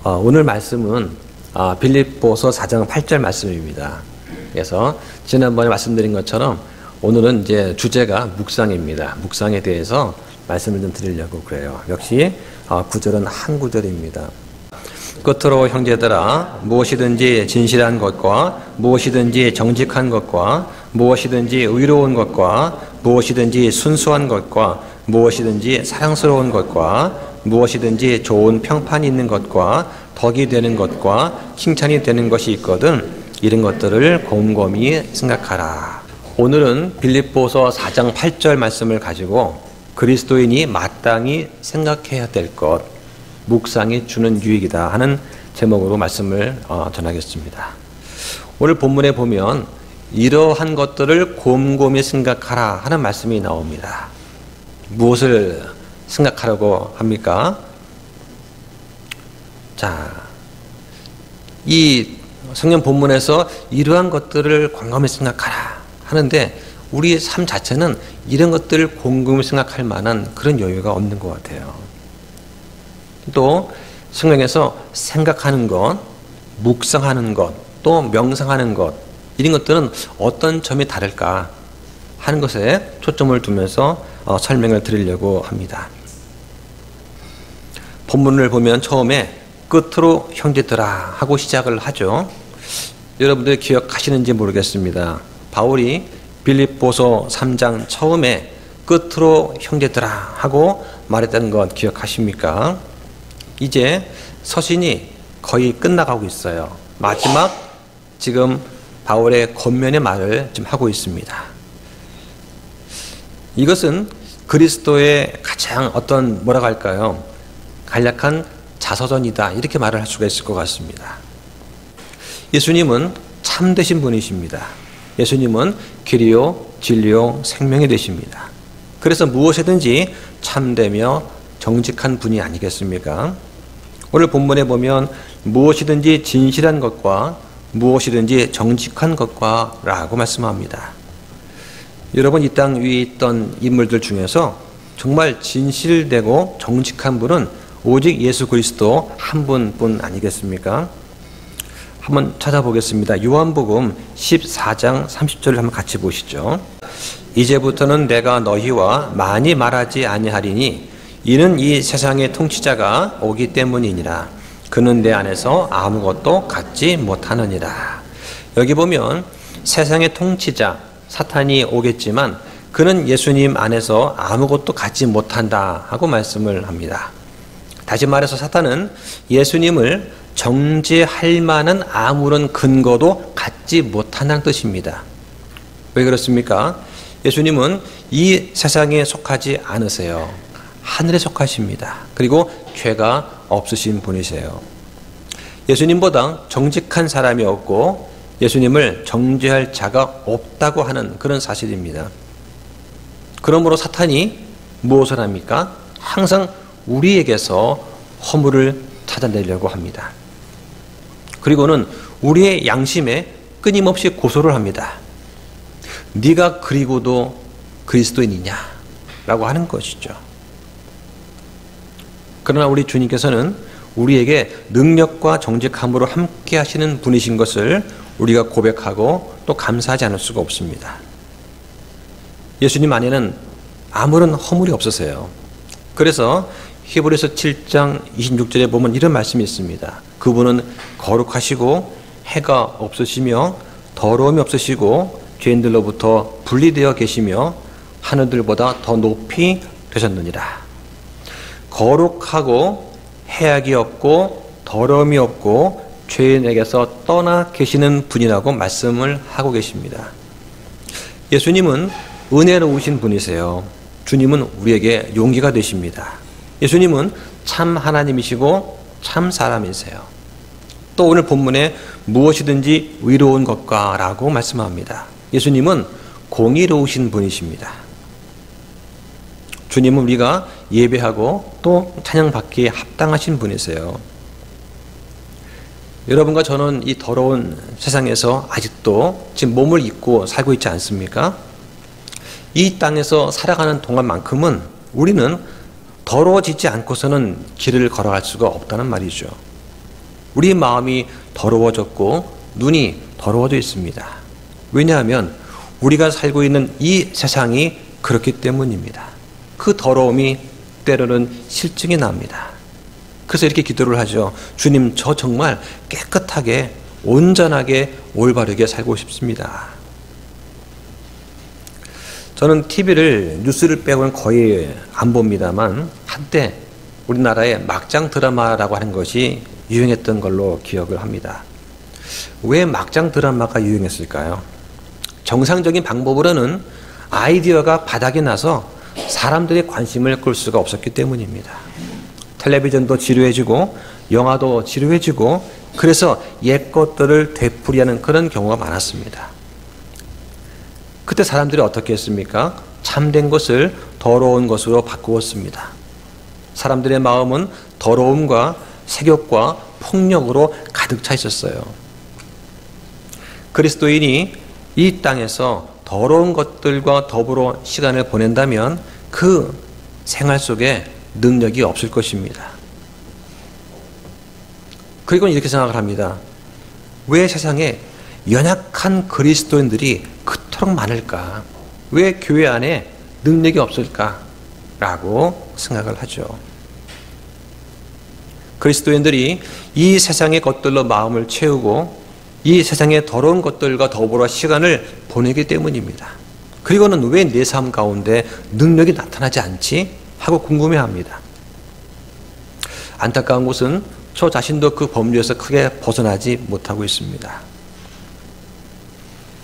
오늘 말씀은 빌립보서 4장 8절 말씀입니다. 그래서 지난번에 말씀드린 것처럼 오늘은 이제 주제가 묵상입니다. 묵상에 대해서 말씀을 좀 드리려고 그래요. 역시 구절은 한 구절입니다. 끝으로 형제들아, 무엇이든지 진실한 것과 무엇이든지 정직한 것과 무엇이든지 의로운 것과 무엇이든지 순수한 것과 무엇이든지 사랑스러운 것과 무엇이든지 좋은 평판이 있는 것과 덕이 되는 것과 칭찬이 되는 것이 있거든 이런 것들을 곰곰이 생각하라. 오늘은 빌립보서 4장 8절 말씀을 가지고 그리스도인이 마땅히 생각해야 될 것, 묵상이 주는 유익이다 하는 제목으로 말씀을 전하겠습니다. 오늘 본문에 보면 이러한 것들을 곰곰이 생각하라 하는 말씀이 나옵니다. 무엇을 생각하라고 합니까? 자, 이 성경 본문에서 이러한 것들을 곰곰이 생각하라 하는데 우리의 삶 자체는 이런 것들을 곰곰이 생각할 만한 그런 여유가 없는 것 같아요. 또 성경에서 생각하는 것, 묵상하는 것, 또 명상하는 것 이런 것들은 어떤 점이 다를까 하는 것에 초점을 두면서 설명을 드리려고 합니다. 본문을 보면 처음에 끝으로 형제들아 하고 시작을 하죠. 여러분들 기억하시는지 모르겠습니다. 바울이 빌립보서 3장 처음에 끝으로 형제들아 하고 말했다는 것 기억하십니까? 이제 서신이 거의 끝나가고 있어요. 마지막 지금 바울의 권면의 말을 지금 하고 있습니다. 이것은 그리스도의 가장 어떤 뭐라고 할까요? 간략한 자서전이다 이렇게 말을 할 수가 있을 것 같습니다. 예수님은 참되신 분이십니다. 예수님은 길이요 진리요 생명이 되십니다. 그래서 무엇이든지 참되며 정직한 분이 아니겠습니까? 오늘 본문에 보면 무엇이든지 진실한 것과 무엇이든지 정직한 것과 라고 말씀합니다. 여러분 이 땅 위에 있던 인물들 중에서 정말 진실되고 정직한 분은 오직 예수 그리스도 한 분뿐 아니겠습니까? 한번 찾아보겠습니다. 요한복음 14장 30절을 한번 같이 보시죠. 이제부터는 내가 너희와 많이 말하지 아니하리니 이는 이 세상의 통치자가 오기 때문이니라. 그는 내 안에서 아무것도 갖지 못하느니라. 여기 보면 세상의 통치자 사탄이 오겠지만 그는 예수님 안에서 아무것도 갖지 못한다 하고 말씀을 합니다. 다시 말해서 사탄은 예수님을 정죄할 만한 아무런 근거도 갖지 못한다는 뜻입니다. 왜 그렇습니까? 예수님은 이 세상에 속하지 않으세요. 하늘에 속하십니다. 그리고 죄가 없으신 분이세요. 예수님보다 정직한 사람이 없고 예수님을 정죄할 자가 없다고 하는 그런 사실입니다. 그러므로 사탄이 무엇을 합니까? 항상 우리에게서 허물을 찾아내려고 합니다. 그리고는 우리의 양심에 끊임없이 고소를 합니다. 네가 그리고도 그리스도인이냐? 라고 하는 것이죠. 그러나 우리 주님께서는 우리에게 능력과 정직함으로 함께 하시는 분이신 것을 우리가 고백하고 또 감사하지 않을 수가 없습니다. 예수님 안에는 아무런 허물이 없으세요. 그래서 히브리서 7장 26절에 보면 이런 말씀이 있습니다. 그분은 거룩하시고 해가 없으시며 더러움이 없으시고 죄인들로부터 분리되어 계시며 하늘들보다 더 높이 되셨느니라. 거룩하고 해악이 없고 더러움이 없고 죄인에게서 떠나 계시는 분이라고 말씀을 하고 계십니다. 예수님은 은혜로우신 분이세요. 주님은 우리에게 용기가 되십니다. 예수님은 참 하나님이시고 참 사람이세요. 또 오늘 본문에 무엇이든지 의로운 것과 라고 말씀합니다. 예수님은 공의로우신 분이십니다. 주님은 우리가 예배하고 또 찬양받기에 합당하신 분이세요. 여러분과 저는 이 더러운 세상에서 아직도 지금 몸을 입고 살고 있지 않습니까? 이 땅에서 살아가는 동안만큼은 우리는 더러워지지 않고서는 길을 걸어갈 수가 없다는 말이죠. 우리 마음이 더러워졌고 눈이 더러워져 있습니다. 왜냐하면 우리가 살고 있는 이 세상이 그렇기 때문입니다. 그 더러움이 때로는 실증이 납니다. 그래서 이렇게 기도를 하죠. 주님, 저 정말 깨끗하게 온전하게 올바르게 살고 싶습니다. 저는 TV를 뉴스를 빼고는 거의 안 봅니다만 한때 우리나라에 막장 드라마라고 하는 것이 유행했던 걸로 기억을 합니다. 왜 막장 드라마가 유행했을까요? 정상적인 방법으로는 아이디어가 바닥이 나서 사람들의 관심을 끌 수가 없었기 때문입니다. 텔레비전도 지루해지고 영화도 지루해지고 그래서 옛 것들을 되풀이하는 그런 경우가 많았습니다. 그때 사람들이 어떻게 했습니까? 참된 것을 더러운 것으로 바꾸었습니다. 사람들의 마음은 더러움과 색욕과 폭력으로 가득 차 있었어요. 그리스도인이 이 땅에서 더러운 것들과 더불어 시간을 보낸다면 그 생활 속에 능력이 없을 것입니다. 그리고 이렇게 생각을 합니다. 왜 세상에 연약한 그리스도인들이 그토록 많을까? 왜 교회 안에 능력이 없을까? 라고 생각을 하죠. 그리스도인들이 이 세상의 것들로 마음을 채우고 이 세상의 더러운 것들과 더불어 시간을 보내기 때문입니다. 그리고는 왜 내 삶 가운데 능력이 나타나지 않지? 하고 궁금해합니다. 안타까운 것은 저 자신도 그 범주에서 크게 벗어나지 못하고 있습니다.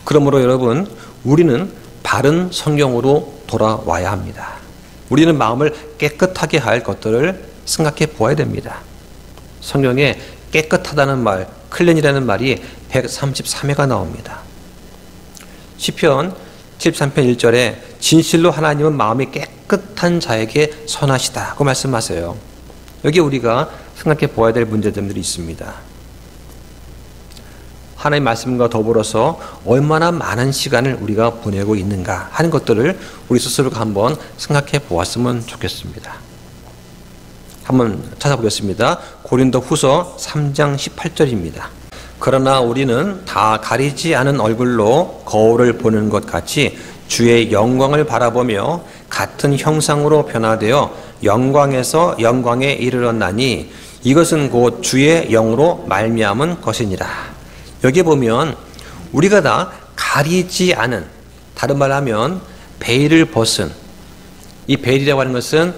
그러므로 여러분, 우리는 바른 성경으로 돌아와야 합니다. 우리는 마음을 깨끗하게 할 것들을 생각해 보아야 됩니다. 성경에 깨끗하다는 말, 클렌이라는 말이 133회가 나옵니다. 시편 73편 1절에 진실로 하나님은 마음이 깨끗한 자에게 선하시다고 말씀하세요. 여기 우리가 생각해 보아야 될 문제점들이 있습니다. 하나님의 말씀과 더불어서 얼마나 많은 시간을 우리가 보내고 있는가 하는 것들을 우리 스스로가 한번 생각해 보았으면 좋겠습니다. 한번 찾아보겠습니다. 고린도 후서 3장 18절입니다. 그러나 우리는 다 가리지 않은 얼굴로 거울을 보는 것 같이 주의 영광을 바라보며 같은 형상으로 변화되어 영광에서 영광에 이르렀나니 이것은 곧 주의 영으로 말미암은 것이니라. 여기 보면 우리가 다 가리지 않은, 다른 말 하면 베일을 벗은, 이 베일이라고 하는 것은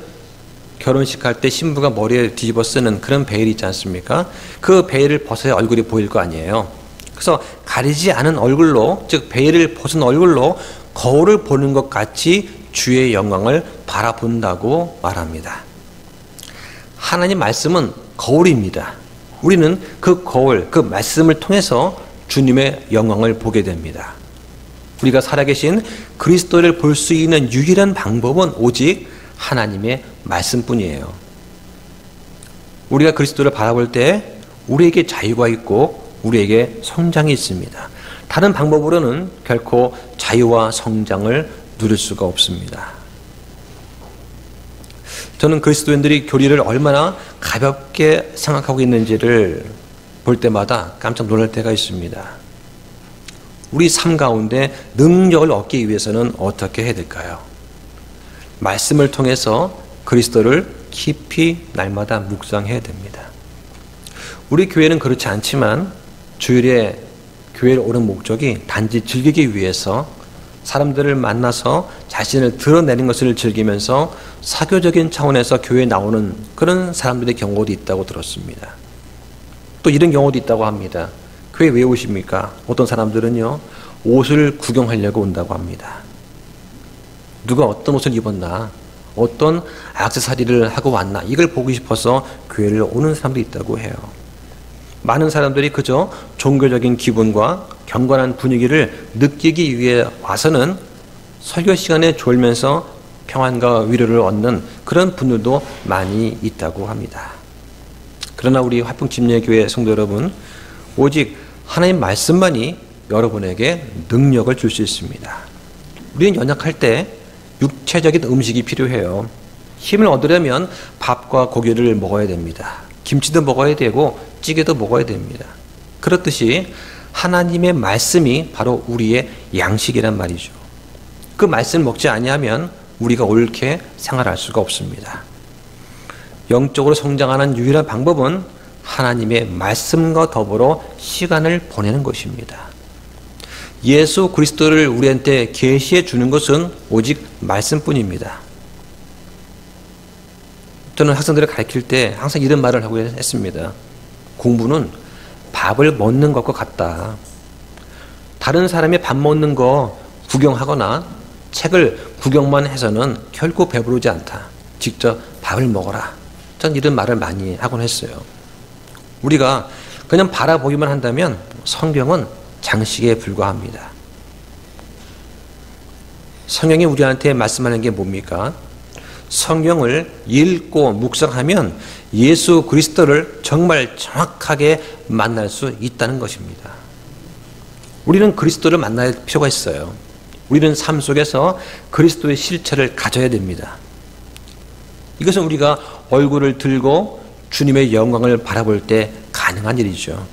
결혼식 할 때 신부가 머리에 뒤집어 쓰는 그런 베일이 있지 않습니까? 그 베일을 벗어야 얼굴이 보일 거 아니에요. 그래서 가리지 않은 얼굴로, 즉 베일을 벗은 얼굴로 거울을 보는 것 같이 주의 영광을 바라본다고 말합니다. 하나님 말씀은 거울입니다. 우리는 그 거울, 그 말씀을 통해서 주님의 영광을 보게 됩니다. 우리가 살아계신 그리스도를 볼 수 있는 유일한 방법은 오직 하나님의 말씀뿐이에요. 우리가 그리스도를 바라볼 때 우리에게 자유가 있고 우리에게 성장이 있습니다. 다른 방법으로는 결코 자유와 성장을 누릴 수가 없습니다. 저는 그리스도인들이 교리를 얼마나 가볍게 생각하고 있는지를 볼 때마다 깜짝 놀랄 때가 있습니다. 우리 삶 가운데 능력을 얻기 위해서는 어떻게 해야 될까요? 말씀을 통해서 그리스도를 깊이 날마다 묵상해야 됩니다. 우리 교회는 그렇지 않지만 주일에 교회를 오는 목적이 단지 즐기기 위해서 사람들을 만나서 자신을 드러내는 것을 즐기면서 사교적인 차원에서 교회에 나오는 그런 사람들의 경우도 있다고 들었습니다. 또 이런 경우도 있다고 합니다. 교회 왜 오십니까? 어떤 사람들은요, 옷을 구경하려고 온다고 합니다. 누가 어떤 옷을 입었나, 어떤 액세서리를 하고 왔나, 이걸 보고 싶어서 교회를 오는 사람도 있다고 해요. 많은 사람들이 그저 종교적인 기분과 경건한 분위기를 느끼기 위해 와서는 설교 시간에 졸면서 평안과 위로를 얻는 그런 분들도 많이 있다고 합니다. 그러나 우리 화평침례교회 성도 여러분, 오직 하나님 말씀만이 여러분에게 능력을 줄 수 있습니다. 우리는 연약할 때 육체적인 음식이 필요해요. 힘을 얻으려면 밥과 고기를 먹어야 됩니다. 김치도 먹어야 되고 찌개도 먹어야 됩니다. 그렇듯이 하나님의 말씀이 바로 우리의 양식이란 말이죠. 그 말씀을 먹지 아니하면 우리가 옳게 생활할 수가 없습니다. 영적으로 성장하는 유일한 방법은 하나님의 말씀과 더불어 시간을 보내는 것입니다. 예수 그리스도를 우리한테 계시해 주는 것은 오직 말씀뿐입니다. 저는 학생들을 가르칠 때 항상 이런 말을 하고 했습니다. 공부는 밥을 먹는 것과 같다. 다른 사람이 밥 먹는 거 구경하거나 책을 구경만 해서는 결코 배부르지 않다. 직접 밥을 먹어라. 전 이런 말을 많이 하곤 했어요. 우리가 그냥 바라보기만 한다면 성경은 장식에 불과합니다. 성경이 우리한테 말씀하는 게 뭡니까? 성경을 읽고 묵상하면 예수 그리스도를 정말 정확하게 만날 수 있다는 것입니다. 우리는 그리스도를 만날 필요가 있어요. 우리는 삶 속에서 그리스도의 실체를 가져야 됩니다. 이것은 우리가 얼굴을 들고 주님의 영광을 바라볼 때 가능한 일이죠.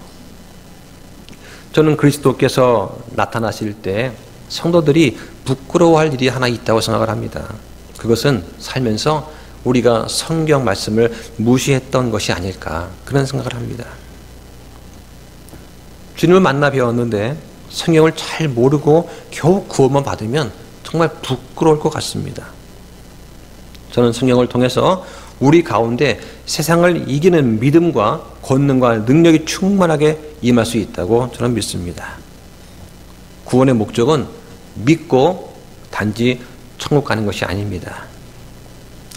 저는 그리스도께서 나타나실 때 성도들이 부끄러워할 일이 하나 있다고 생각을 합니다. 그것은 살면서 우리가 성경 말씀을 무시했던 것이 아닐까 그런 생각을 합니다. 주님을 만나 배웠는데 성경을 잘 모르고 겨우 구원만 받으면 정말 부끄러울 것 같습니다. 저는 성경을 통해서 우리 가운데 세상을 이기는 믿음과 권능과 능력이 충만하게 임할 수 있다고 저는 믿습니다. 구원의 목적은 믿고 단지 천국 가는 것이 아닙니다.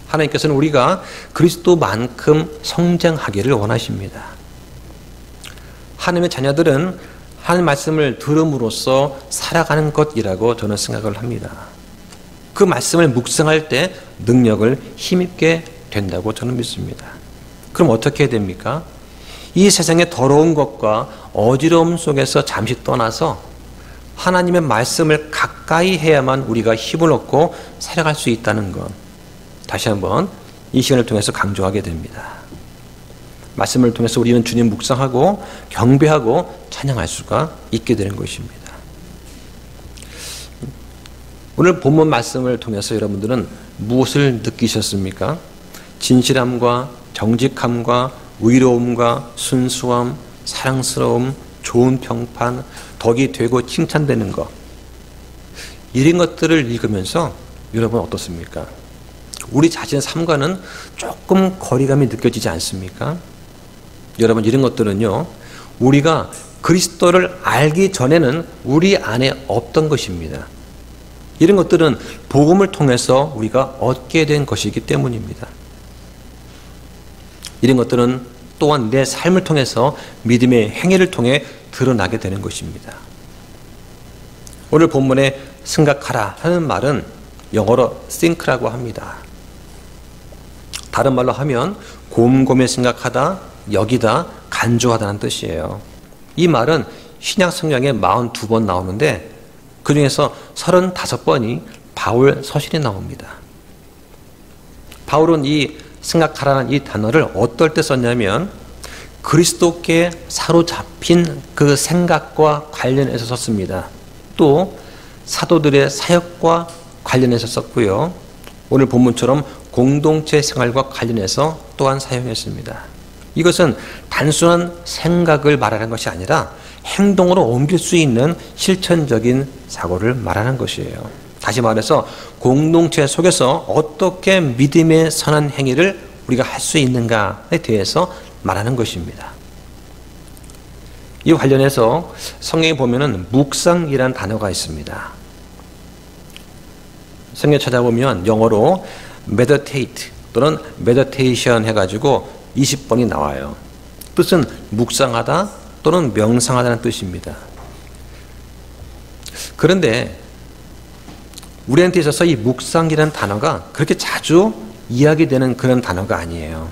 하나님께서는 우리가 그리스도만큼 성장하기를 원하십니다. 하나님의 자녀들은 하나님 말씀을 들음으로써 살아가는 것이라고 저는 생각을 합니다. 그 말씀을 묵상할 때 능력을 힘입게 된다고 저는 믿습니다. 그럼 어떻게 해야 됩니까? 이 세상의 더러운 것과 어지러움 속에서 잠시 떠나서 하나님의 말씀을 가까이 해야만 우리가 힘을 얻고 살아갈 수 있다는 것, 다시 한번 이 시간을 통해서 강조하게 됩니다. 말씀을 통해서 우리는 주님 묵상하고 경배하고 찬양할 수가 있게 되는 것입니다. 오늘 본문 말씀을 통해서 여러분들은 무엇을 느끼셨습니까? 진실함과 정직함과 의로움과 순수함, 사랑스러움, 좋은 평판, 덕이 되고 칭찬되는 것, 이런 것들을 읽으면서 여러분 어떻습니까? 우리 자신의 삶과는 조금 거리감이 느껴지지 않습니까? 여러분 이런 것들은요, 우리가 그리스도를 알기 전에는 우리 안에 없던 것입니다. 이런 것들은 복음을 통해서 우리가 얻게 된 것이기 때문입니다. 이런 것들은 또한 내 삶을 통해서 믿음의 행위를 통해 드러나게 되는 것입니다. 오늘 본문에 생각하라 하는 말은 영어로 think라고 합니다. 다른 말로 하면 곰곰이 생각하다, 여기다, 간주하다는 뜻이에요. 이 말은 신약 성경에 42번 나오는데 그 중에서 35번이 바울 서신에 나옵니다. 바울은 이 생각하라는 이 단어를 어떨 때 썼냐면 그리스도께 사로잡힌 그 생각과 관련해서 썼습니다. 또 사도들의 사역과 관련해서 썼고요. 오늘 본문처럼 공동체 생활과 관련해서 또한 사용했습니다. 이것은 단순한 생각을 말하는 것이 아니라 행동으로 옮길 수 있는 실천적인 사고를 말하는 것이에요. 다시 말해서 공동체 속에서 어떻게 믿음의 선한 행위를 우리가 할 수 있는가에 대해서 말하는 것입니다. 이 관련해서 성경에 보면은 묵상이라는 단어가 있습니다. 성경 찾아보면 영어로 meditate 또는 meditation 해가지고 20번이 나와요. 뜻은 묵상하다 또는 명상하다는 뜻입니다. 그런데 우리한테 있어서 이 묵상이라는 단어가 그렇게 자주 이야기되는 그런 단어가 아니에요.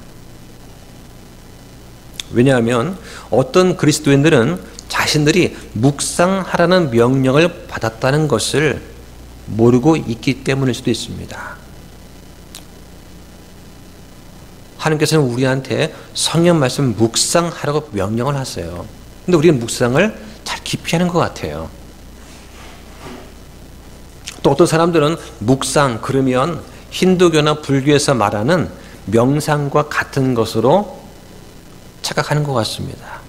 왜냐하면 어떤 그리스도인들은 자신들이 묵상하라는 명령을 받았다는 것을 모르고 있기 때문일 수도 있습니다. 하나님께서는 우리한테 성경 말씀 묵상하라고 명령을 하세요. 근데 우리는 묵상을 잘 깊이 하는 것 같아요. 또 어떤 사람들은 묵상 그러면 힌두교나 불교에서 말하는 명상과 같은 것으로 착각하는 것 같습니다.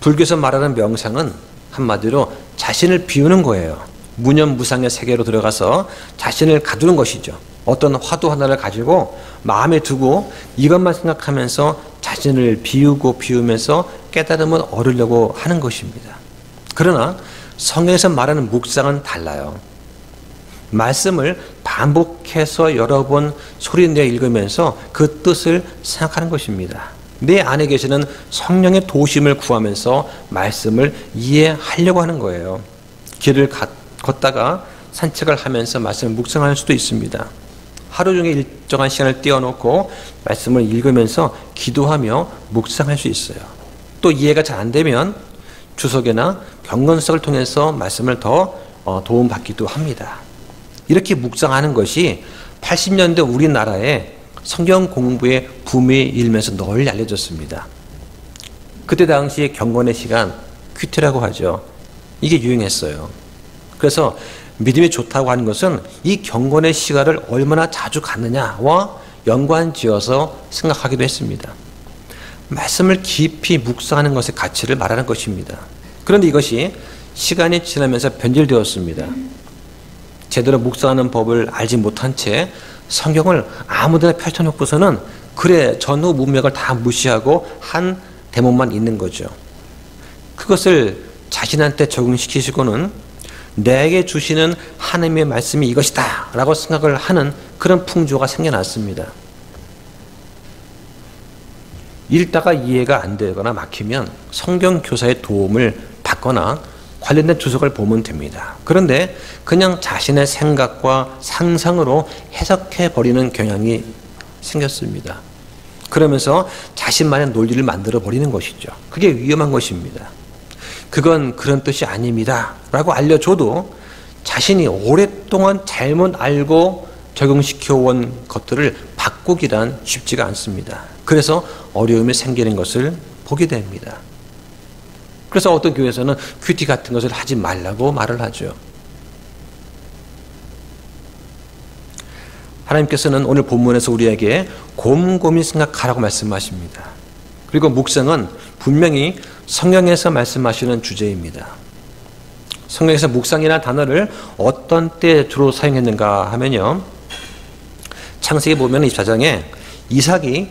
불교에서 말하는 명상은 한마디로 자신을 비우는 거예요. 무념무상의 세계로 들어가서 자신을 가두는 것이죠. 어떤 화두 하나를 가지고 마음에 두고 이것만 생각하면서 자신을 비우면서 깨달음을 얻으려고 하는 것입니다. 그러나 성경에서 말하는 묵상은 달라요. 말씀을 반복해서 여러 번 소리내어 읽으면서 그 뜻을 생각하는 것입니다. 내 안에 계시는 성령의 도우심을 구하면서 말씀을 이해하려고 하는 거예요. 길을 걷다가 산책을 하면서 말씀을 묵상할 수도 있습니다. 하루 종일 일정한 시간을 띄워놓고 말씀을 읽으면서 기도하며 묵상할 수 있어요. 또 이해가 잘 안 되면 주석이나 경건석을 통해서 말씀을 더 도움받기도 합니다. 이렇게 묵상하는 것이 80년대 우리나라에 성경 공부의 붐이 일면서 널리 알려졌습니다. 그때 당시에 경건의 시간, 큐티라고 하죠. 이게 유행했어요. 그래서 믿음이 좋다고 하는 것은 이 경건의 시간을 얼마나 자주 갖느냐와 연관지어서 생각하기도 했습니다. 말씀을 깊이 묵상하는 것의 가치를 말하는 것입니다. 그런데 이것이 시간이 지나면서 변질되었습니다. 제대로 묵상하는 법을 알지 못한 채 성경을 아무데나 펼쳐놓고서는 그래 전후 문맥을 다 무시하고 한 대목만 있는 거죠. 그것을 자신한테 적용시키시고는 내게 주시는 하나님의 말씀이 이것이다 라고 생각을 하는 그런 풍조가 생겨났습니다. 읽다가 이해가 안 되거나 막히면 성경 교사의 도움을 받거나 관련된 주석을 보면 됩니다. 그런데 그냥 자신의 생각과 상상으로 해석해버리는 경향이 생겼습니다. 그러면서 자신만의 논리를 만들어버리는 것이죠. 그게 위험한 것입니다. 그건 그런 뜻이 아닙니다 라고 알려줘도 자신이 오랫동안 잘못 알고 적용시켜온 것들을 바꾸기란 쉽지가 않습니다. 그래서 어려움이 생기는 것을 보게 됩니다. 그래서 어떤 교회에서는 큐티 같은 것을 하지 말라고 말을 하죠. 하나님께서는 오늘 본문에서 우리에게 곰곰이 생각하라고 말씀하십니다. 그리고 묵상은 분명히 성경에서 말씀하시는 주제입니다. 성경에서 묵상이라는 단어를 어떤 때 주로 사용했는가 하면요. 창세기 보면 24장에 이삭이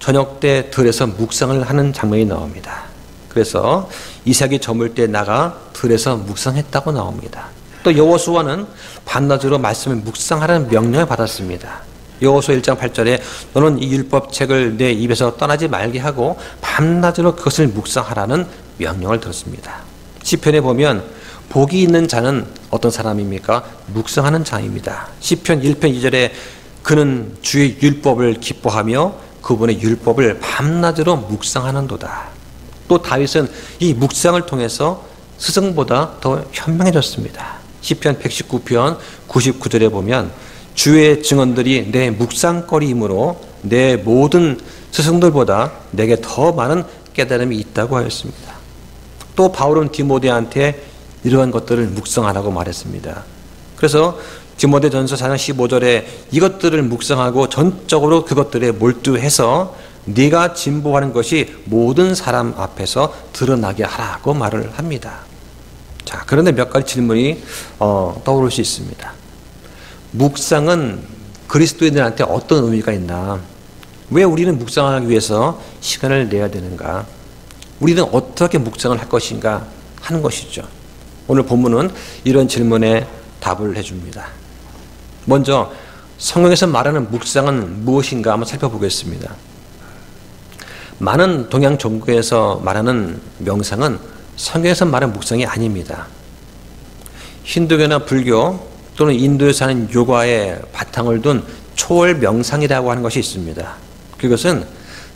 저녁 때 들에서 묵상을 하는 장면이 나옵니다. 그래서 이삭이 저물 때 나가 들에서 묵상했다고 나옵니다. 또 여호수아는 밤낮으로 말씀을 묵상하라는 명령을 받았습니다. 여호수아 1장 8절에 너는 이 율법책을 내 입에서 떠나지 말게 하고 밤낮으로 그것을 묵상하라는 명령을 들었습니다. 시편에 보면 복이 있는 자는 어떤 사람입니까? 묵상하는 자입니다. 시편 1편 2절에 그는 주의 율법을 기뻐하며 그분의 율법을 밤낮으로 묵상하는도다. 또 다윗은 이 묵상을 통해서 스승보다 더 현명해졌습니다. 시편 119편 99절에 보면 주의 증언들이 내 묵상거리이므로 내 모든 스승들보다 내게 더 많은 깨달음이 있다고 하였습니다. 또 바울은 디모데한테 이러한 것들을 묵상하라고 말했습니다. 그래서 디모데전서 4장 15절에 이것들을 묵상하고 전적으로 그것들에 몰두해서 네가 진보하는 것이 모든 사람 앞에서 드러나게 하라고 말을 합니다. 자, 그런데 몇 가지 질문이 떠오를 수 있습니다. 묵상은 그리스도인들한테 어떤 의미가 있나? 왜 우리는 묵상하기 위해서 시간을 내야 되는가? 우리는 어떻게 묵상을 할 것인가 하는 것이죠. 오늘 본문은 이런 질문에 답을 해줍니다. 먼저 성경에서 말하는 묵상은 무엇인가 한번 살펴보겠습니다. 많은 동양 종교에서 말하는 명상은 성경에서 말하는 묵상이 아닙니다. 힌두교나 불교 또는 인도에서 하는 요가의 바탕을 둔 초월 명상이라고 하는 것이 있습니다. 그것은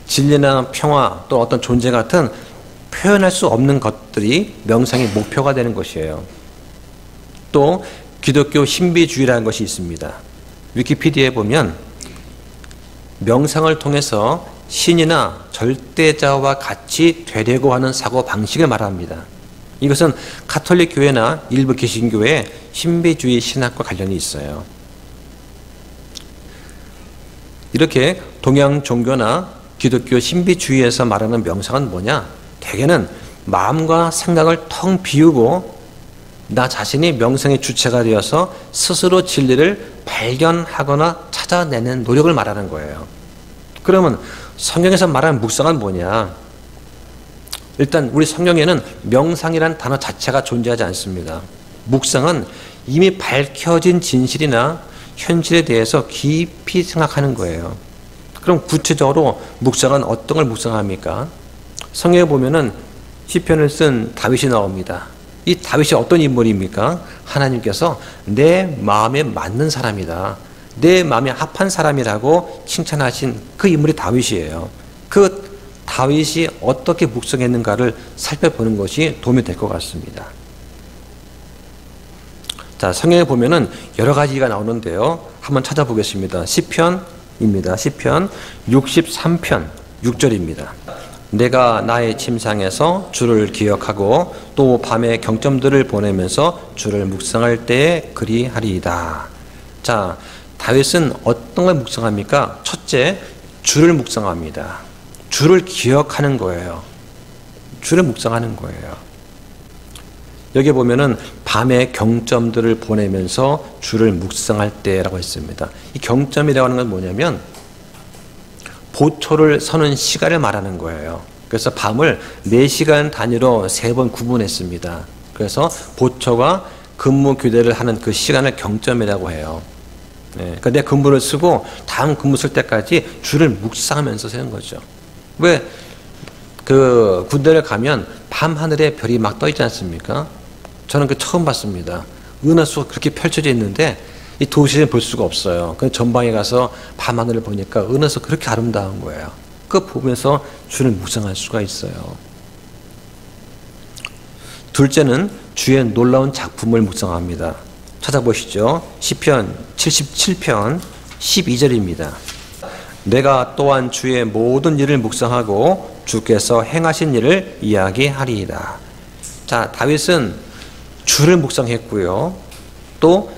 진리나 평화 또 어떤 존재 같은 표현할 수 없는 것들이 명상의 목표가 되는 것이에요. 또 기독교 신비주의라는 것이 있습니다. 위키피디아에 보면 명상을 통해서 신이나 절대자와 같이 되려고 하는 사고 방식을 말합니다. 이것은 가톨릭 교회나 일부 개신교의 신비주의 신학과 관련이 있어요. 이렇게 동양 종교나 기독교 신비주의에서 말하는 명상은 뭐냐? 대개는 마음과 생각을 텅 비우고 나 자신이 명상의 주체가 되어서 스스로 진리를 발견하거나 찾아내는 노력을 말하는 거예요. 그러면 성경에서 말하는 묵상은 뭐냐? 일단 우리 성경에는 명상이란 단어 자체가 존재하지 않습니다. 묵상은 이미 밝혀진 진실이나 현실에 대해서 깊이 생각하는 거예요. 그럼 구체적으로 묵상은 어떤 걸 묵상합니까? 성경에 보면은 시편을 쓴 다윗이 나옵니다. 이 다윗이 어떤 인물입니까? 하나님께서 내 마음에 맞는 사람이다, 내 마음에 합한 사람이라고 칭찬하신 그 인물이 다윗이에요. 그 다윗이 어떻게 묵상했는가를 살펴보는 것이 도움이 될 것 같습니다. 자, 성경에 보면은 여러 가지가 나오는데요. 한번 찾아보겠습니다. 시편입니다. 시편 63편 6절입니다. 내가 나의 침상에서 주를 기억하고 또 밤에 경점들을 보내면서 주를 묵상할 때에 그리하리이다. 자, 다윗은 어떤 걸 묵상합니까? 첫째, 주를 묵상합니다. 주를 기억하는 거예요. 주를 묵상하는 거예요. 여기 보면은 밤에 경점들을 보내면서 주를 묵상할 때라고 했습니다. 이 경점이라고 하는 건 뭐냐면 보초를 서는 시간을 말하는 거예요. 그래서 밤을 4시간 단위로 3번 구분했습니다. 그래서 보초가 근무 교대를 하는 그 시간을 경점이라고 해요. 그러니까 내 근무를 쓰고 다음 근무 쓸 때까지 주를 묵상하면서 세는 거죠. 왜 그 군대를 가면 밤 하늘에 별이 막 떠 있지 않습니까? 저는 그 처음 봤습니다. 은하수가 그렇게 펼쳐져 있는데 이 도시에 볼 수가 없어요. 그 전방에 가서 밤하늘을 보니까 은하수 그렇게 아름다운 거예요. 그거 보면서 주를 묵상할 수가 있어요. 둘째는 주의 놀라운 작품을 묵상합니다. 찾아보시죠. 시편 77편 12절입니다. 내가 또한 주의 모든 일을 묵상하고 주께서 행하신 일을 이야기하리이다. 자, 다윗은 주를 묵상했고요. 또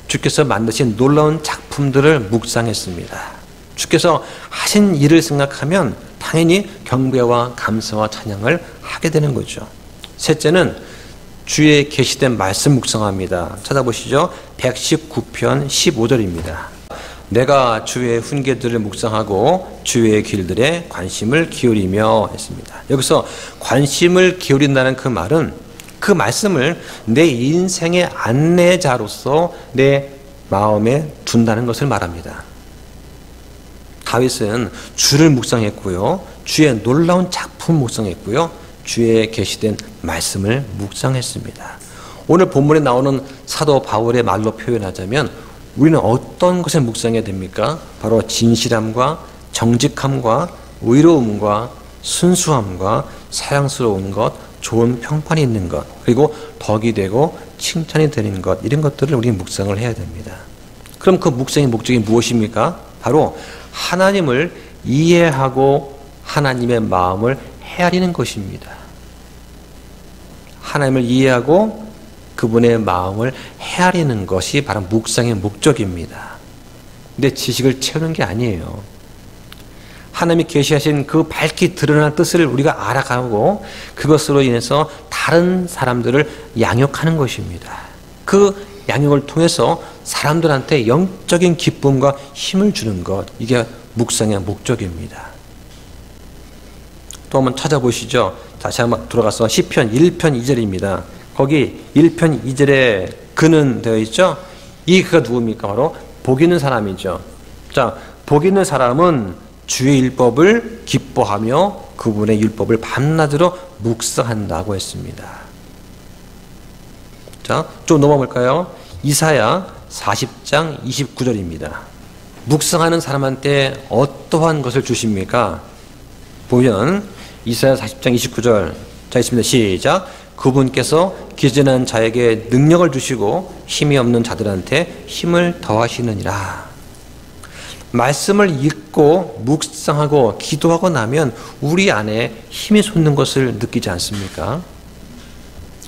주께서 만드신 놀라운 작품들을 묵상했습니다. 주께서 하신 일을 생각하면 당연히 경배와 감사와 찬양을 하게 되는 거죠. 셋째는 주의 계시된 말씀 묵상합니다. 찾아보시죠. 119편 15절입니다. 내가 주의 훈계들을 묵상하고 주의 길들에 관심을 기울이며 했습니다. 여기서 관심을 기울인다는 그 말은 그 말씀을 내 인생의 안내자로서 내 마음에 둔다는 것을 말합니다. 다윗은 주를 묵상했고요. 주의 놀라운 작품 묵상했고요. 주의 계시된 말씀을 묵상했습니다. 오늘 본문에 나오는 사도 바울의 말로 표현하자면 우리는 어떤 것을 묵상해야 됩니까? 바로 진실함과 정직함과 의로움과 순수함과 사랑스러운 것, 좋은 평판이 있는 것, 그리고 덕이 되고 칭찬이 되는 것, 이런 것들을 우리 묵상을 해야 됩니다. 그럼 그 묵상의 목적이 무엇입니까? 바로 하나님을 이해하고 하나님의 마음을 헤아리는 것입니다. 하나님을 이해하고 그분의 마음을 헤아리는 것이 바로 묵상의 목적입니다. 근데 지식을 채우는 게 아니에요. 하나님이 계시하신 그 밝히 드러난 뜻을 우리가 알아가고 그것으로 인해서 다른 사람들을 양육하는 것입니다. 그 양육을 통해서 사람들한테 영적인 기쁨과 힘을 주는 것, 이게 묵상의 목적입니다. 또 한번 찾아보시죠. 다시 한번 들어가서 시편 1편 2절입니다. 거기 1편 2절에 그는 되어 있죠. 이 그가 누굽니까? 바로 복 있는 사람이죠. 자, 복 있는 사람은 주의 율법을 기뻐하며 그분의 율법을 밤낮으로 묵상한다고 했습니다. 자, 좀 넘어볼까요? 이사야 40장 29절입니다. 묵상하는 사람한테 어떠한 것을 주십니까? 보면 이사야 40장 29절 자 있습니다. 시작. 그분께서 기전한 자에게 능력을 주시고 힘이 없는 자들한테 힘을 더하시느니라. 말씀을 읽고 묵상하고 기도하고 나면 우리 안에 힘이 솟는 것을 느끼지 않습니까?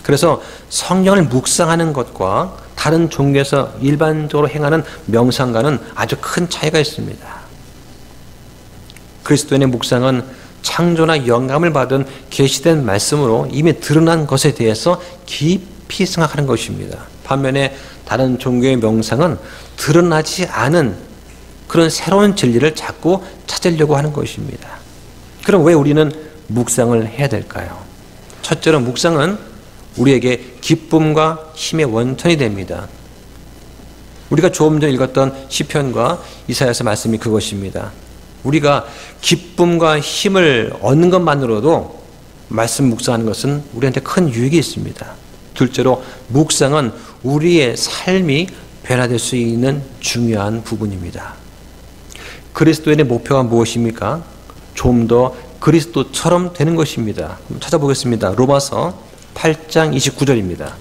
그래서 성경을 묵상하는 것과 다른 종교에서 일반적으로 행하는 명상과는 아주 큰 차이가 있습니다. 그리스도인의 묵상은 창조나 영감을 받은 계시된 말씀으로 이미 드러난 것에 대해서 깊이 생각하는 것입니다. 반면에 다른 종교의 명상은 드러나지 않은 그런 새로운 진리를 자꾸 찾으려고 하는 것입니다. 그럼 왜 우리는 묵상을 해야 될까요? 첫째로 묵상은 우리에게 기쁨과 힘의 원천이 됩니다. 우리가 조금 전에 읽었던 시편과 이사야서 말씀이 그것입니다. 우리가 기쁨과 힘을 얻는 것만으로도 말씀 묵상하는 것은 우리한테 큰 유익이 있습니다. 둘째로 묵상은 우리의 삶이 변화될 수 있는 중요한 부분입니다. 그리스도인의 목표가 무엇입니까? 좀 더 그리스도처럼 되는 것입니다. 한번 찾아보겠습니다. 로마서 8장 29절입니다.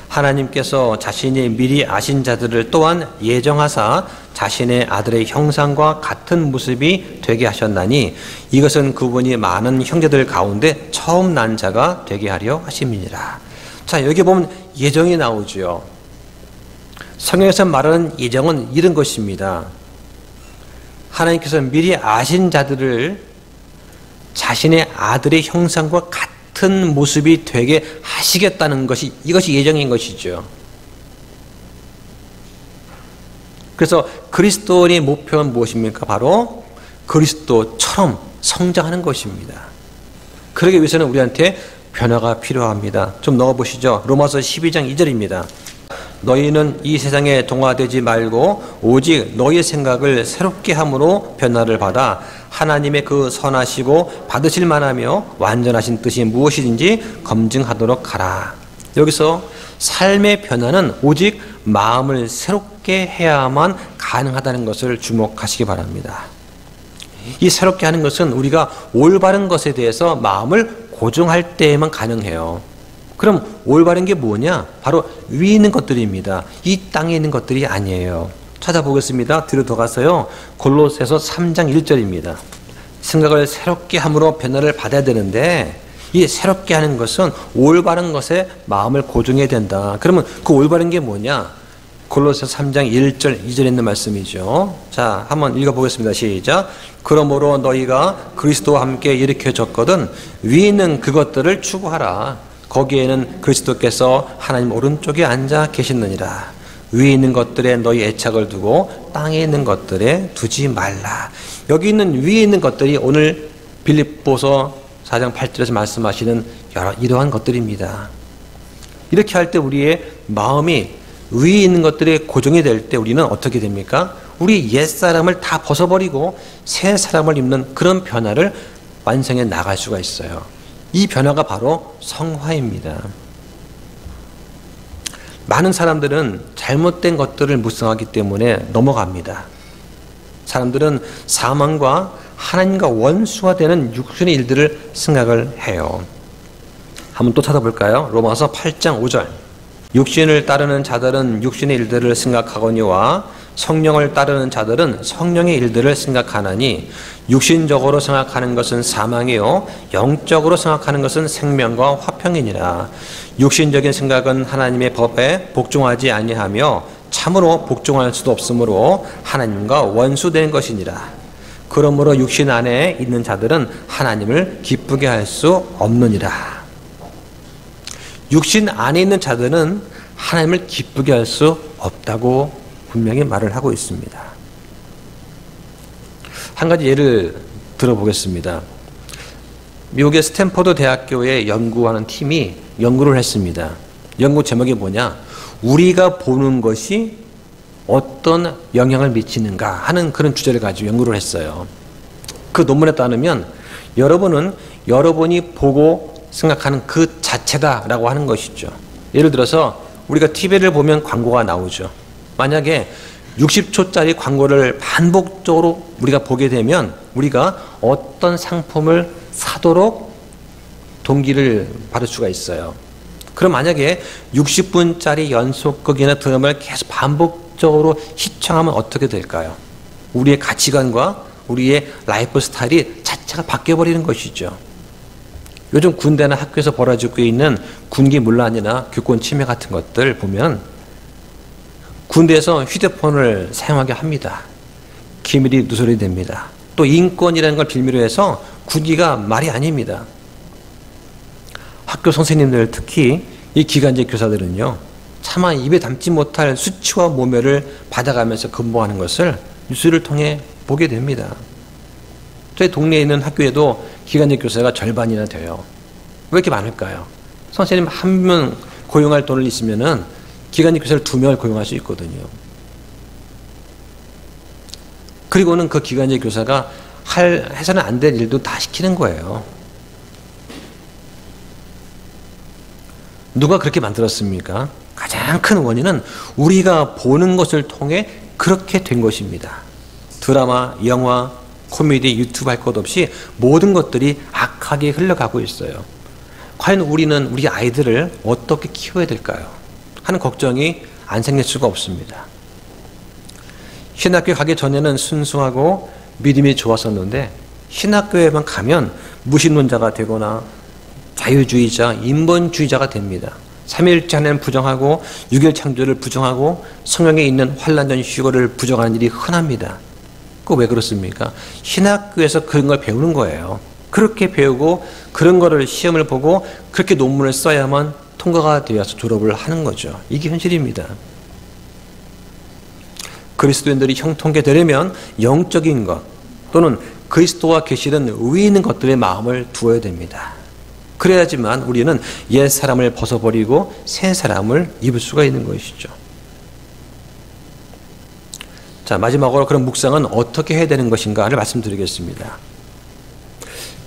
하나님께서 자신이 미리 아신 자들을 또한 예정하사 자신의 아들의 형상과 같은 모습이 되게 하셨나니 이것은 그분이 많은 형제들 가운데 처음 난 자가 되게 하려 하심이니라. 자, 여기 보면 예정이 나오죠. 성경에서 말하는 예정은 이런 것입니다. 하나님께서 미리 아신 자들을 자신의 아들의 형상과 같은 모습이 되게 하시겠다는 것이 이것이 예정인 것이죠. 그래서 그리스도인의 목표는 무엇입니까? 바로 그리스도처럼 성장하는 것입니다. 그러기 위해서는 우리한테 변화가 필요합니다. 좀 넣어보시죠. 로마서 12장 2절입니다. 너희는 이 세상에 동화되지 말고 오직 너희의 생각을 새롭게 함으로 변화를 받아 하나님의 그 선하시고 받으실 만하며 완전하신 뜻이 무엇이든지 검증하도록 하라. 여기서 삶의 변화는 오직 마음을 새롭게 해야만 가능하다는 것을 주목하시기 바랍니다. 이 새롭게 하는 것은 우리가 올바른 것에 대해서 마음을 고정할 때에만 가능해요. 그럼 올바른 게 뭐냐? 바로 위에 있는 것들입니다. 이 땅에 있는 것들이 아니에요. 찾아보겠습니다. 뒤로 더 가서요. 골로새서 3장 1절입니다. 생각을 새롭게 함으로 변화를 받아야 되는데 이 새롭게 하는 것은 올바른 것에 마음을 고정해야 된다. 그러면 그 올바른 게 뭐냐? 골로새서 3장 1절 2절에 있는 말씀이죠. 자, 한번 읽어보겠습니다. 시작. 그러므로 너희가 그리스도와 함께 일으켜졌거든 위에 있는 그것들을 추구하라. 거기에는 그리스도께서 하나님 오른쪽에 앉아 계시느니라. 위에 있는 것들에 너희 애착을 두고 땅에 있는 것들에 두지 말라. 여기 있는 위에 있는 것들이 오늘 빌립보서 4장 8절에서 말씀하시는 이러한 것들입니다. 이렇게 할 때 우리의 마음이 위에 있는 것들에 고정이 될 때 우리는 어떻게 됩니까? 우리 옛사람을 다 벗어버리고 새 사람을 입는 그런 변화를 완성해 나갈 수가 있어요. 이 변화가 바로 성화입니다. 많은 사람들은 잘못된 것들을 묵상하기 때문에 넘어갑니다. 사람들은 사망과 하나님과 원수가 되는 육신의 일들을 생각을 해요. 한번 또 찾아볼까요? 로마서 8장 5절. 육신을 따르는 자들은 육신의 일들을 생각하거니와 성령을 따르는 자들은 성령의 일들을 생각하나니 육신적으로 생각하는 것은 사망이요 영적으로 생각하는 것은 생명과 화평이니라. 육신적인 생각은 하나님의 법에 복종하지 아니하며 참으로 복종할 수도 없으므로 하나님과 원수된 것이니라. 그러므로 육신 안에 있는 자들은 하나님을 기쁘게 할 수 없느니라. 육신 안에 있는 자들은 하나님을 기쁘게 할 수 없다고 분명히 말을 하고 있습니다. 한 가지 예를 들어보겠습니다. 미국의 스탠퍼드 대학교에 연구하는 팀이 연구를 했습니다. 연구 제목이 뭐냐? 우리가 보는 것이 어떤 영향을 미치는가 하는 그런 주제를 가지고 연구를 했어요. 그 논문에 따르면 여러분은 여러분이 보고 생각하는 그 자체다라고 하는 것이죠. 예를 들어서 우리가 TV를 보면 광고가 나오죠. 만약에 60초짜리 광고를 반복적으로 우리가 보게 되면 우리가 어떤 상품을 사도록 동기를 받을 수가 있어요. 그럼 만약에 60분짜리 연속극이나 드라마를 계속 반복적으로 시청하면 어떻게 될까요? 우리의 가치관과 우리의 라이프 스타일이 자체가 바뀌어버리는 것이죠. 요즘 군대나 학교에서 벌어지고 있는 군기문란이나 교권 침해 같은 것들 보면 군대에서 휴대폰을 사용하게 합니다. 기밀이 누설이 됩니다. 또 인권이라는 걸 빌미로 해서 군기가 말이 아닙니다. 학교 선생님들, 특히 이 기간제 교사들은요, 차마 입에 담지 못할 수치와 모멸을 받아가면서 근무하는 것을 뉴스를 통해 보게 됩니다. 저희 동네에 있는 학교에도 기간제 교사가 절반이나 돼요. 왜 이렇게 많을까요? 선생님 한 명 고용할 돈을 있으면은 기간제 교사를 2명을 고용할 수 있거든요. 그리고는 그 기간제 교사가 해서는 안 될 일도 다 시키는 거예요. 누가 그렇게 만들었습니까? 가장 큰 원인은 우리가 보는 것을 통해 그렇게 된 것입니다. 드라마, 영화, 코미디, 유튜브 할 것 없이 모든 것들이 악하게 흘러가고 있어요. 과연 우리는 우리 아이들을 어떻게 키워야 될까요? 하는 걱정이 안 생길 수가 없습니다. 신학교에 가기 전에는 순수하고 믿음이 좋았었는데 신학교에만 가면 무신론자가 되거나 자유주의자, 인본주의자가 됩니다. 3일째 하나님 부정하고 6일 창조를 부정하고 성경에 있는 환란전 휴거를 부정하는 일이 흔합니다. 그거 왜 그렇습니까? 신학교에서 그런 걸 배우는 거예요. 그렇게 배우고 그런 거를 시험을 보고 그렇게 논문을 써야만 통과가 되어서 졸업을 하는 거죠. 이게 현실입니다. 그리스도인들이 형통케 되려면 영적인 것 또는 그리스도와 계시는 위에 있는 것들의 마음을 두어야 됩니다. 그래야지만 우리는 옛 사람을 벗어버리고 새 사람을 입을 수가 있는 것이죠. 자, 마지막으로 그런 묵상은 어떻게 해야 되는 것인가를 말씀드리겠습니다.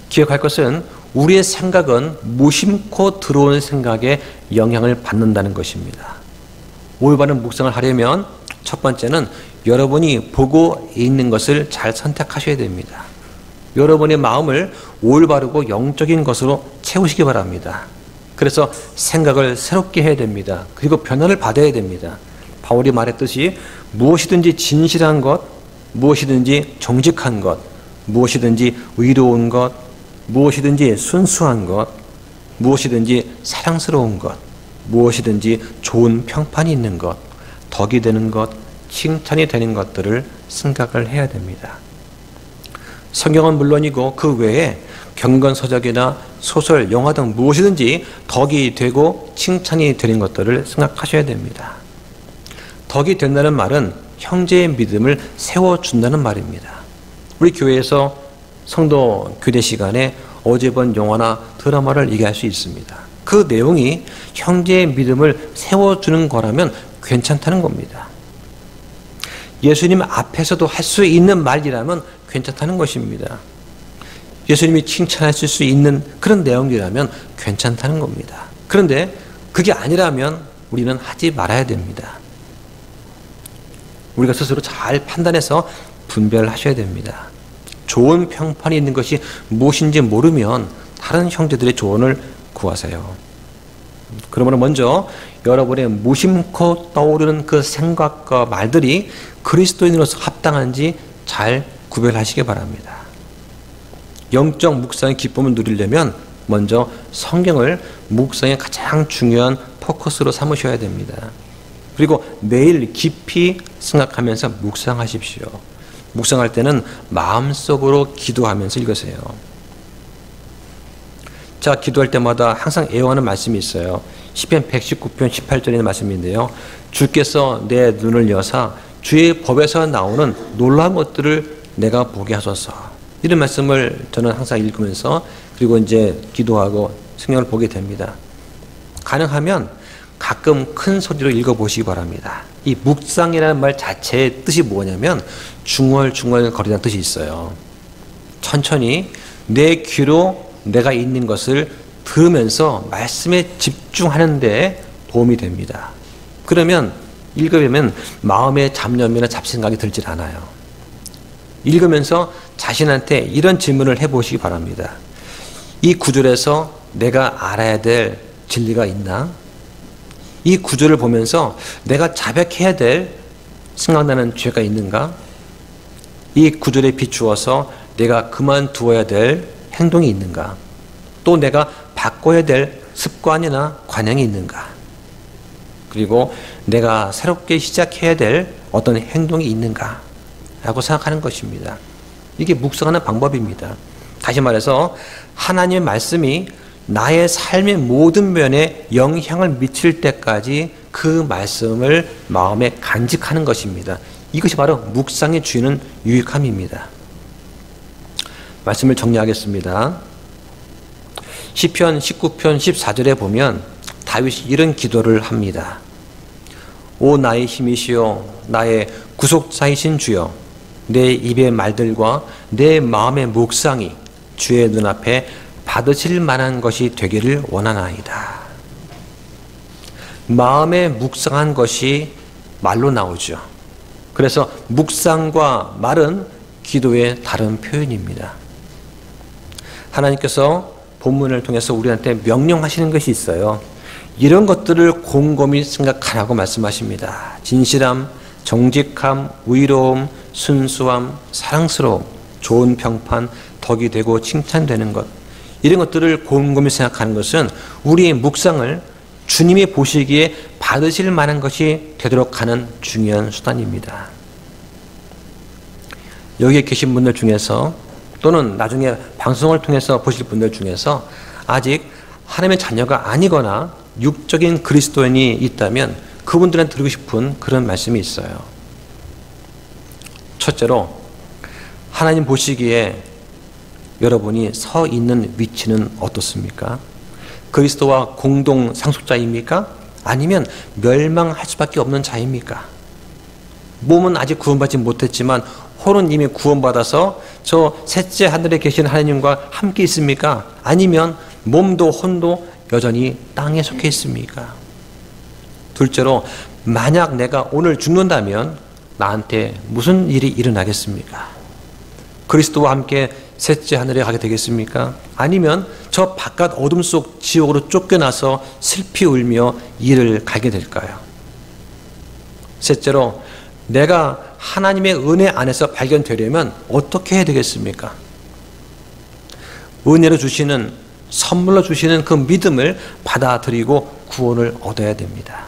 기억할 것은 우리의 생각은 무심코 들어오는 생각에 영향을 받는다는 것입니다. 올바른 묵상을 하려면 첫 번째는 여러분이 보고 있는 것을 잘 선택하셔야 됩니다. 여러분의 마음을 올바르고 영적인 것으로 채우시기 바랍니다. 그래서 생각을 새롭게 해야 됩니다. 그리고 변화를 받아야 됩니다. 바울이 말했듯이 무엇이든지 진실한 것, 무엇이든지 정직한 것, 무엇이든지 의로운 것, 무엇이든지 순수한 것, 무엇이든지 사랑스러운 것, 무엇이든지 좋은 평판이 있는 것, 덕이 되는 것, 칭찬이 되는 것들을 생각을 해야 됩니다. 성경은 물론이고 그 외에 경건서적이나 소설, 영화 등 무엇이든지 덕이 되고 칭찬이 되는 것들을 생각하셔야 됩니다. 덕이 된다는 말은 형제의 믿음을 세워준다는 말입니다. 우리 교회에서 성도 교대 시간에 어제 본 영화나 드라마를 얘기할 수 있습니다. 그 내용이 형제의 믿음을 세워주는 거라면 괜찮다는 겁니다. 예수님 앞에서도 할 수 있는 말이라면 괜찮다는 것입니다. 예수님이 칭찬하실 수 있는 그런 내용이라면 괜찮다는 겁니다. 그런데 그게 아니라면 우리는 하지 말아야 됩니다. 우리가 스스로 잘 판단해서 분별하셔야 됩니다. 좋은 평판이 있는 것이 무엇인지 모르면 다른 형제들의 조언을 구하세요. 그러므로 먼저 여러분의 무심코 떠오르는 그 생각과 말들이 그리스도인으로서 합당한지 잘 구별하시기 바랍니다. 영적 묵상의 기쁨을 누리려면 먼저 성경을 묵상의 가장 중요한 포커스로 삼으셔야 됩니다. 그리고 매일 깊이 생각하면서 묵상하십시오. 묵상할 때는 마음속으로 기도하면서 읽으세요. 자, 기도할 때마다 항상 애용하는 말씀이 있어요. 시편 119편 18절에 있는 말씀인데요. 주께서 내 눈을 여사 주의 법에서 나오는 놀라운 것들을 내가 보게 하소서. 이런 말씀을 저는 항상 읽으면서 그리고 이제 기도하고 성경을 보게 됩니다. 가능하면 가끔 큰 소리로 읽어보시기 바랍니다. 이 묵상이라는 말 자체의 뜻이 뭐냐면 중얼중얼 거리다는 뜻이 있어요. 천천히 내 귀로 내가 있는 것을 들으면서 말씀에 집중하는 데 도움이 됩니다. 그러면 읽으면 마음에 잡념이나 잡생각이 들질 않아요. 읽으면서 자신한테 이런 질문을 해보시기 바랍니다. 이 구절에서 내가 알아야 될 진리가 있나? 이 구절을 보면서 내가 자백해야 될 생각나는 죄가 있는가? 이 구절에 비추어서 내가 그만두어야 될 행동이 있는가? 또 내가 바꿔야 될 습관이나 관행이 있는가? 그리고 내가 새롭게 시작해야 될 어떤 행동이 있는가? 라고 생각하는 것입니다. 이게 묵상하는 방법입니다. 다시 말해서 하나님의 말씀이 나의 삶의 모든 면에 영향을 미칠 때까지 그 말씀을 마음에 간직하는 것입니다. 이것이 바로 묵상의 주인은 유익함입니다. 말씀을 정리하겠습니다. 시편 19편 14절에 보면 다윗이 이런 기도를 합니다. 오 나의 힘이시여 나의 구속자이신 주여 내 입의 말들과 내 마음의 묵상이 주의 눈앞에 받으실 만한 것이 되기를 원하나이다. 마음에 묵상한 것이 말로 나오죠. 그래서 묵상과 말은 기도의 다른 표현입니다. 하나님께서 본문을 통해서 우리한테 명령하시는 것이 있어요. 이런 것들을 곰곰이 생각하라고 말씀하십니다. 진실함, 정직함, 의로움, 순수함, 사랑스러움, 좋은 평판, 덕이 되고 칭찬되는 것, 이런 것들을 곰곰이 생각하는 것은 우리의 묵상을 주님이 보시기에 받으실 만한 것이 되도록 하는 중요한 수단입니다. 여기에 계신 분들 중에서 또는 나중에 방송을 통해서 보실 분들 중에서 아직 하나님의 자녀가 아니거나 육적인 그리스도인이 있다면 그분들한테 드리고 싶은 그런 말씀이 있어요. 첫째로, 하나님 보시기에 여러분이 서 있는 위치는 어떻습니까? 그리스도와 공동 상속자입니까? 아니면 멸망할 수밖에 없는 자입니까? 몸은 아직 구원받지 못했지만 혼은 이미 구원받아서 저 셋째 하늘에 계신 하나님과 함께 있습니까? 아니면 몸도 혼도 여전히 땅에 속해 있습니까? 둘째로, 만약 내가 오늘 죽는다면 나한테 무슨 일이 일어나겠습니까? 그리스도와 함께 셋째 하늘에 가게 되겠습니까? 아니면 저 바깥 어둠 속 지옥으로 쫓겨나서 슬피 울며 이를 가게 될까요? 셋째로, 내가 하나님의 은혜 안에서 발견되려면 어떻게 해야 되겠습니까? 은혜로 주시는, 선물로 주시는 그 믿음을 받아들이고 구원을 얻어야 됩니다.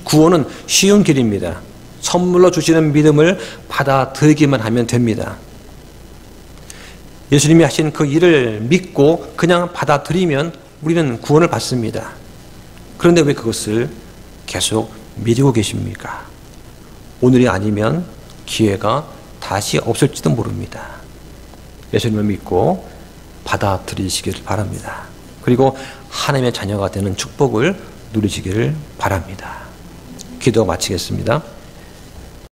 구원은 쉬운 길입니다. 선물로 주시는 믿음을 받아들이기만 하면 됩니다. 예수님이 하신 그 일을 믿고 그냥 받아들이면 우리는 구원을 받습니다. 그런데 왜 그것을 계속 미루고 계십니까? 오늘이 아니면 기회가 다시 없을지도 모릅니다. 예수님을 믿고 받아들이시기를 바랍니다. 그리고 하나님의 자녀가 되는 축복을 누리시기를 바랍니다. 기도 마치겠습니다.